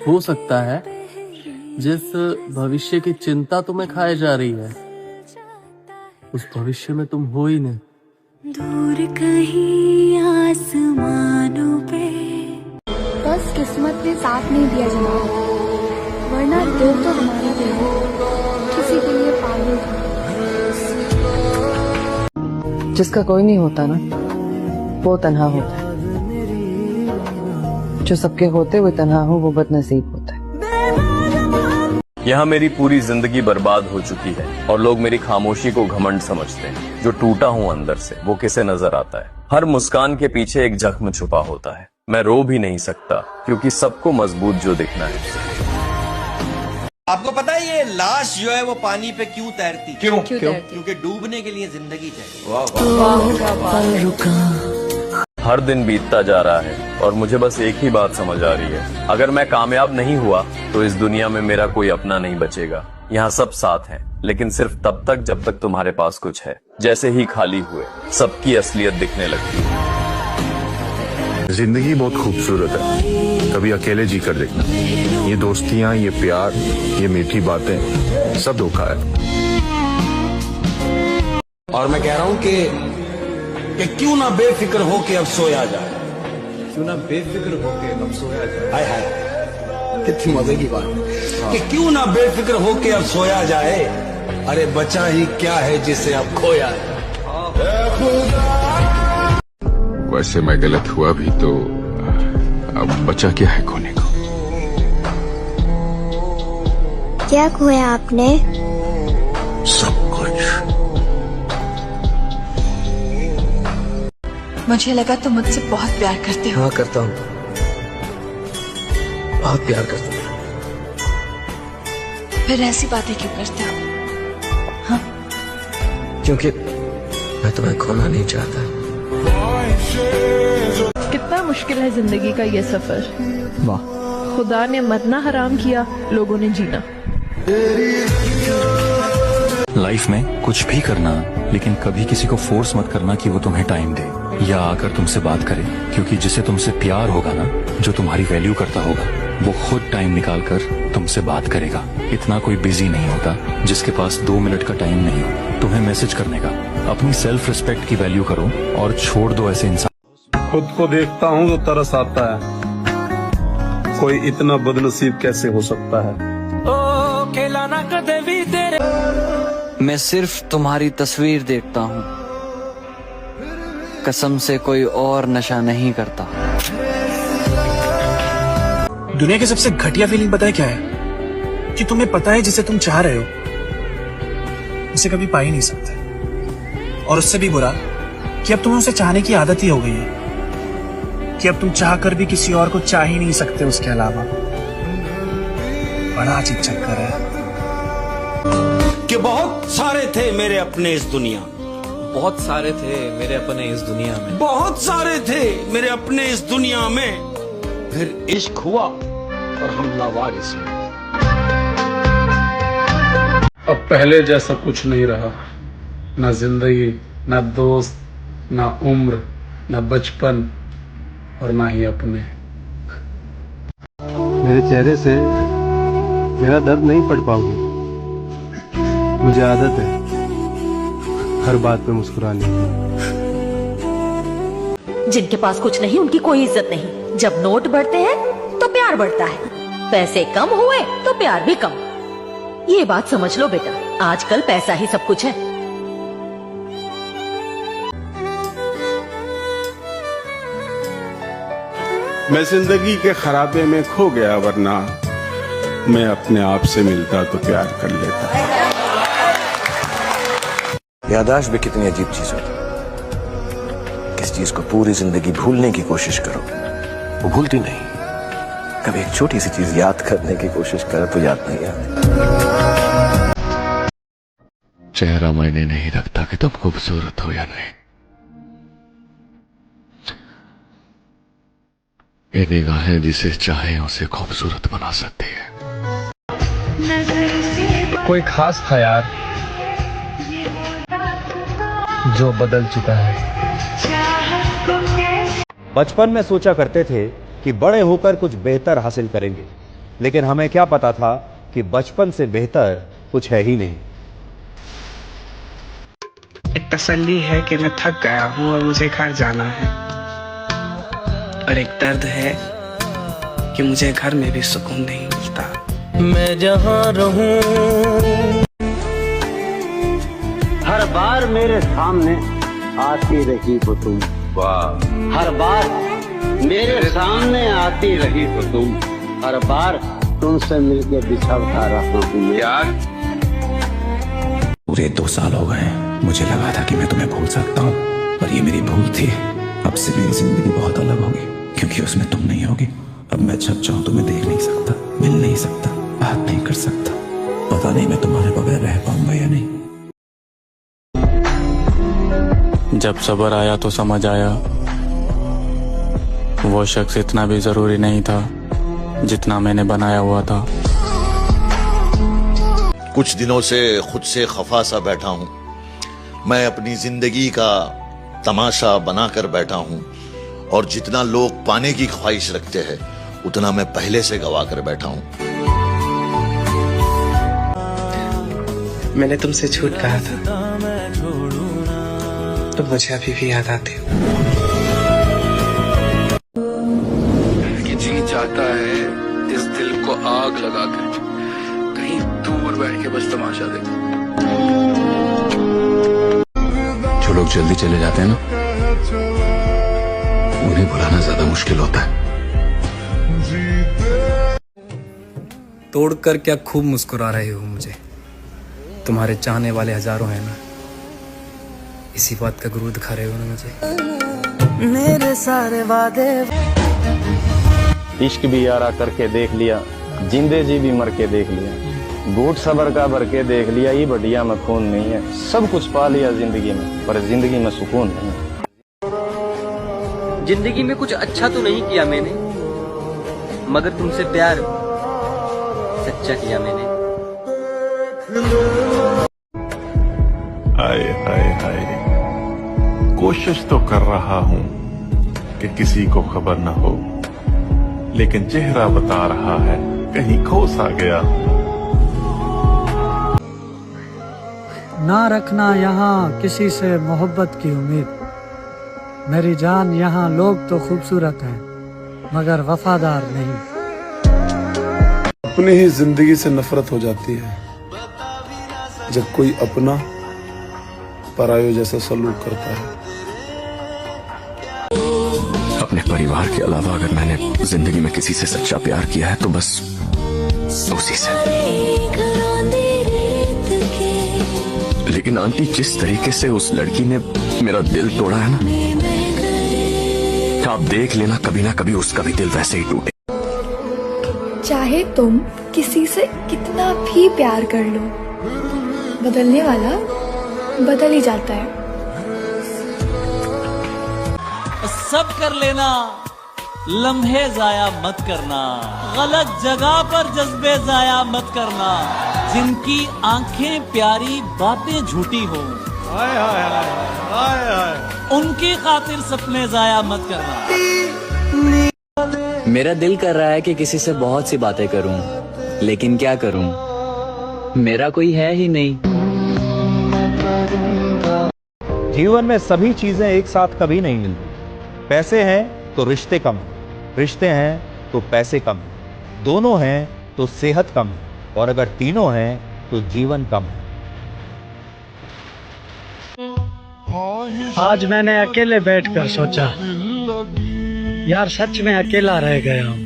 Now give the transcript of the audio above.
हो सकता है जिस भविष्य की चिंता तुम्हें खाए जा रही है उस भविष्य में तुम हो ही नहीं। दूर कहीं आसमानों पे बस किस्मत ने साथ नहीं दिया जनाब, वरना दिल तो हमारा भी है, किसी के लिए पागल था। जिसका कोई नहीं होता ना वो तन्हा होता है, जो सबके होते हुए तन्हा हो वो बदनसीब होता है। यहाँ मेरी पूरी जिंदगी बर्बाद हो चुकी है और लोग मेरी खामोशी को घमंड समझते हैं। जो टूटा हूँ अंदर से वो किसे नजर आता है? हर मुस्कान के पीछे एक जख्म छुपा होता है। मैं रो भी नहीं सकता क्योंकि सबको मजबूत जो दिखना है। आपको पता है ये लाश जो है वो पानी पे क्यों तैरती? क्यों? क्योंकि डूबने के लिए जिंदगी चाहिए। हर दिन बीतता जा रहा है और मुझे बस एक ही बात समझ आ रही है, अगर मैं कामयाब नहीं हुआ तो इस दुनिया में मेरा कोई अपना नहीं बचेगा। यहाँ सब साथ हैं लेकिन सिर्फ तब तक जब तक तुम्हारे पास कुछ है। जैसे ही खाली हुए सबकी असलियत दिखने लगती है। जिंदगी बहुत खूबसूरत है, कभी अकेले जी कर देखना। ये दोस्तियां, ये प्यार, ये मीठी बातें सब धोखा है। और मैं कह रहा हूँ कि क्यों ना बेफिक्र हो के अब सोया जाए, क्यों ना बेफिक्र हो के अब सोया जाए। हाय हाय कितनी मजे की बात है कि क्यों ना बेफिक्र हो के अब सोया जाए। अरे बचा ही क्या है जिसे अब खोया है। वैसे मैं गलत हुआ भी तो अब बचा क्या है खोने को? क्या खोया आपने? सब कुछ। मुझे लगा तुम मुझसे बहुत प्यार करते हो। हाँ करता हूँ, बहुत प्यार करता हूँ। फिर ऐसी बातें क्यों करते हो? हाँ? क्योंकि मैं तुम्हें खोना नहीं चाहता। कितना मुश्किल है जिंदगी का ये सफर। वाह, खुदा ने मरना हराम किया, लोगों ने जीना। लाइफ में कुछ भी करना, लेकिन कभी किसी को फोर्स मत करना कि वो तुम्हें टाइम दे या आकर तुमसे बात करे, क्योंकि जिसे तुमसे प्यार होगा ना, जो तुम्हारी वैल्यू करता होगा, वो खुद टाइम निकाल कर तुमसे बात करेगा। इतना कोई बिजी नहीं होता जिसके पास 2 मिनट का टाइम नहीं हो तुम्हें मैसेज करने का। अपनी सेल्फ रिस्पेक्ट की वैल्यू करो और छोड़ दो ऐसे इंसान। खुद को देखता हूँ तो तरस आता है, कोई इतना बदनसीब कैसे हो सकता है। ओ खिलाना कदे भी तेरे। मैं सिर्फ तुम्हारी तस्वीर देखता हूँ, कसम से कोई और नशा नहीं करता। दुनिया की सबसे घटिया फीलिंग पता है क्या है? कि तुम्हें पता है जिसे तुम चाह रहे हो उसे कभी पा ही नहीं सकते, और उससे भी बुरा कि अब तुम्हें उसे चाहने की आदत ही हो गई है कि अब तुम चाह कर भी किसी और को चाह ही नहीं सकते उसके अलावा। बड़ा अजीब चक्कर है कि बहुत सारे थे मेरे अपने इस दुनिया, बहुत सारे थे मेरे अपने इस दुनिया में, बहुत सारे थे मेरे अपने इस दुनिया में, फिर इश्क हुआ और हम लावारिस हुए। अब पहले जैसा कुछ नहीं रहा, ना जिंदगी, ना दोस्त, ना उम्र, ना बचपन और ना ही अपने। मेरे चेहरे से मेरा दर्द नहीं पढ़ पाऊंगी। मुझे आदत है हर बात पे मुस्कुराने की। जिनके पास कुछ नहीं उनकी कोई इज्जत नहीं। जब नोट बढ़ते हैं तो प्यार बढ़ता है, पैसे कम हुए तो प्यार भी कम। ये बात समझ लो बेटा, आजकल पैसा ही सब कुछ है। मैं जिंदगी के खराबे में खो गया, वरना मैं अपने आप से मिलता तो प्यार कर लेता। याददाश्त भी कितनी अजीब चीज होती है। किस चीज को पूरी जिंदगी भूलने की कोशिश करो वो भूलती नहीं। कभी एक छोटी सी चीज याद करने की कोशिश करो तो याद नहीं आती। चेहरा मायने नहीं रखता कि तुम खूबसूरत हो या नहीं। ये निगाहें जिसे चाहे उसे खूबसूरत बना सकती है। कोई खास था यार जो बदल चुका है। बचपन में सोचा करते थे कि बड़े होकर कुछ बेहतर हासिल करेंगे, लेकिन हमें क्या पता था कि बचपन से बेहतर कुछ है ही नहीं। एक तसल्ली है कि मैं थक गया हूँ और मुझे घर जाना है, और एक दर्द है कि मुझे घर में भी सुकून नहीं मिलता। मैं जहाँ रहूं, हर बार मेरे सामने आती रही हो तुम। वाह। हर बार मेरे सामने आती रही हो तुम, हर बार तुमसे मिलकर बिछड़ता रहा हूँ मैं। पूरे 2 साल हो गए, मुझे लगा था कि मैं तुम्हें भूल सकता हूँ, पर ये मेरी भूल थी। अब से मेरी जिंदगी बहुत अलग होगी, क्योंकि उसमें तुम नहीं होगी। अब मैं जब चाहूँ तुम्हें देख नहीं सकता, मिल नहीं सकता, बात नहीं कर सकता। पता नहीं मैं तुम्हारे बगैर रह पाऊंगा या नहीं। जब सब्र आया तो समझ आया, वो शख्स इतना भी जरूरी नहीं था जितना मैंने बनाया हुआ था। कुछ दिनों से खुद से खफा सा बैठा हूँ। मैं अपनी जिंदगी का तमाशा बनाकर बैठा हूँ, और जितना लोग पाने की ख्वाहिश रखते हैं उतना मैं पहले से गवा कर बैठा हूँ। मैंने तुमसे झूठ कहा था, तो मुझे अभी भी याद आती हो। कि जी चाहता है इस दिल को आग लगाकर कहीं दूर बैठ के बस तमाशा देखे। जो लोग जल्दी चले जाते हैं ना, उन्हें बुलाना ज्यादा मुश्किल होता है। तोड़कर क्या खूब मुस्कुरा रहे हो मुझे, तुम्हारे चाहने वाले हजारों हैं ना, इसी बात का गुरूर दिखा रहे हो ना मुझे। मेरे सारे वादे इश्क भी यारा करके देख लिया, जिंदे जी भी मर के देख लिया, घूट सबर का भर के देख लिया, ये बढ़िया में खून नहीं है। सब कुछ पा लिया जिंदगी में, पर जिंदगी में सुकून नहीं है। जिंदगी में कुछ अच्छा तो नहीं किया मैंने, मगर तुमसे प्यार सच्चा किया मैंने। हाय हाय हाय, कोशिश तो कर रहा हूँ कि किसी को खबर न हो, लेकिन चेहरा बता रहा है कहीं खो सा गया। ना रखना यहाँ किसी से मोहब्बत की उम्मीद, मेरी जान यहाँ लोग तो खूबसूरत हैं मगर वफादार नहीं। अपनी ही जिंदगी से नफरत हो जाती है जब कोई अपना परायो जैसा सलूक करता है। अपने परिवार के अलावा अगर मैंने जिंदगी में किसी से सच्चा प्यार किया है तो बस उसी से। लेकिन आंटी, जिस तरीके से उस लड़की ने मेरा दिल तोड़ा है ना, आप देख लेना कभी ना कभी उसका भी दिल वैसे ही टूटे। चाहे तुम किसी से कितना भी प्यार कर लो, बदलने वाला बदल ही जाता है। सब कर लेना, लम्हे जाया मत करना, गलत जगह पर जज्बे जाया मत करना, जिनकी आंखें प्यारी बातें झूठी हो, उनकी खातिर सपने जाया मत करना। मेरा दिल कर रहा है कि किसी से बहुत सी बातें करूं, लेकिन क्या करूं, मेरा कोई है ही नहीं। जीवन में सभी चीजें एक साथ कभी नहीं मिलती। पैसे हैं तो रिश्ते कम, रिश्ते हैं तो पैसे कम, दोनों हैं तो सेहत कम, और अगर तीनों हैं तो जीवन कम। आज मैंने अकेले बैठकर सोचा, यार सच में अकेला रह गया हूँ।